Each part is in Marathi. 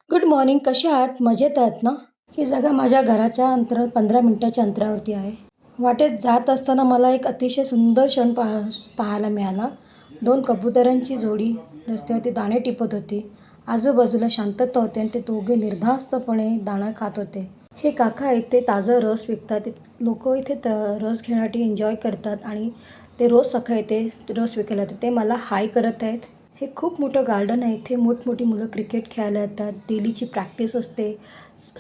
Good morning. कसे आहात? मजेत आहात ना? ही जागा माझ्या घराच्या 15 मिनिटाच्या अंतरावरती आहे. वाटेत जात असताना मला एक अतिशय सुंदर क्षण पाहायला मिळाला. 2 कबुतरांची जोडी रस्त्यावरती दाणे टिपत होती. आजूबाजूला शांतता होती आणि ते दोघे निर्धास्तपणे दाणा खात होते. हे काका आहेत, ते ताजं रस विकतात. लोकं इथे रस घेण्यासाठी एन्जॉय करतात आणि ते रोज सकाळी ते रस विकायला येतात. ते मला हाय करत आहेत. हे खूप मोठं गार्डन आहे. इथे मोठमोठी मुलं क्रिकेट खेळायला येतात. डेलीची प्रॅक्टिस असते.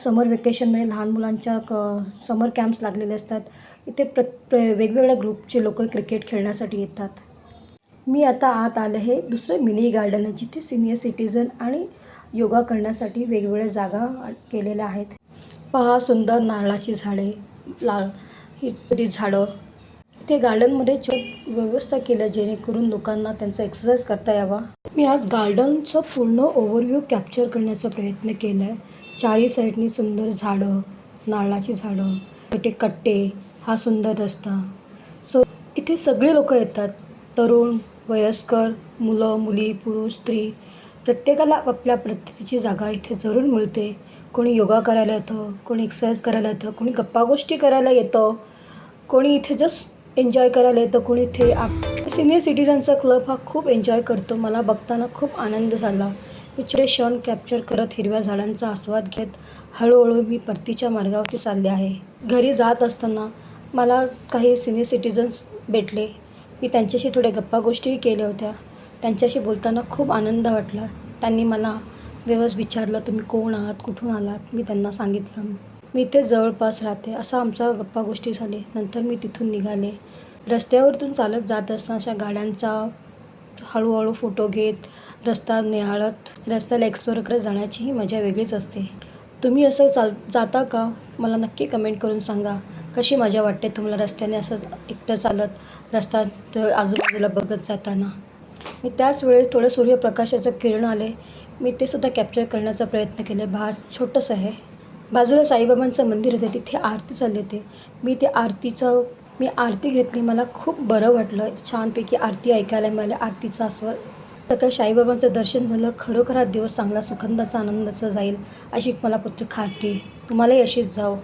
समर वेकेशनमध्ये लहान मुलांच्या समर कॅम्प्स लागलेले असतात. इथे वेगवेगळ्या ग्रुपचे लोकं क्रिकेट खेळण्यासाठी येतात. मी आता आत आले. हे दुसरं मिनी गार्डन आहे, जिथे सीनियर सिटिझन आणि योगा करण्यासाठी वेगवेगळ्या जागा केलेल्या आहेत. पहा, सुंदर नारळाची झाडे, ही झाडं. इथे गार्डनमध्ये व्यवस्था केल्या जेणेकरून लोकांना त्यांचा एक्सरसाइज करता यावा. मी आज गार्डनचं पूर्ण ओव्हरव्ह्यू कॅप्चर करण्याचा प्रयत्न केला आहे. चारी साईडनी सुंदर झाडं, नारळाची झाडं, छोटे कट्टे, हा सुंदर रस्ता. इथे सगळे लोकं येतात. तरुण, वयस्कर, मुलं, मुली, पुरुष, स्त्री, प्रत्येकाला आपल्या पद्धतीची जागा इथे जरूर मिळते. कोणी योगा करायला येतं, कोणी एक्सरसाइज करायला येतं, कोणी गप्पागोष्टी करायला येतं, कोणी इथे जस्ट एन्जॉय करायला येतं, कोणी इथे सीनियर सिटिझनचा क्लब हा खूप एन्जॉय करतो. मला बघताना खूप आनंद झाला. मी छोटे क्षण कॅप्चर करत हिरव्या झाडांचा आस्वाद घेत हळूहळू मी परतीच्या मार्गावरती चालले आहे. घरी जात असताना मला काही सीनियर सिटिझन्स भेटले. मी त्यांच्याशी थोड्या गप्पागोष्टीही केल्या होत्या. त्यांच्याशी बोलताना खूप आनंद वाटला. त्यांनी मला विचारलं, तुम्ही कोण आहात, कुठून आलात? मी त्यांना सांगितलं मी इथे जवळपास राहते. असं आमच्या गप्पागोष्टी झाली. नंतर मी तिथून निघाले. रस्त्यावरतून चालत जात असताना अशा गाड्यांचा हळूहळू फोटो घेत, रस्ता निहाळत, रस्त्याला एक्सप्लोर करत जाण्याची ही मजा वेगळीच असते. तुम्ही असं जाता का? मला नक्की कमेंट करून सांगा. कशी मजा वाटते तुम्हाला रस्त्याने असं एकटं चालत रस्ता आजूबाजूला बघत जाताना? मी त्याच वेळेस थोडं सूर्यप्रकाशाचं किरण आले. मी ते सुद्धा कॅप्चर करण्याचा प्रयत्न केला. बाहेर छोटंसं आहे. बाजूला साईबाबांचं मंदिर होते. तिथे आरती चालली होती. मी आरती घेतली. मला खूप बरं वाटलं. छानपैकी आरती ऐकायला मिळाली. आरतीचा आस्वाद. सकाळी साईबाबांचं दर्शन झालं. खरोखर हा दिवस चांगला, सुगंधाचा, आनंदाचा जाईल अशी मला पुत्र खात्री. तुम्हालाही अशीच जाओ.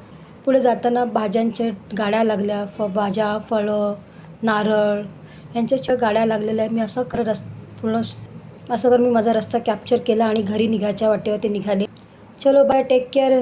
पुढे जाताना भाज्यांच्या गाड्या लागल्या. भाज्या, फळं, नारळ यांच्या गाड्या लागलेल्या आहे. मी असं करत मी माझा रस्ता कॅप्चर केला आणि घरी निघायच्या वाटेवरती निघाले. चलो बाय, टेक केअर.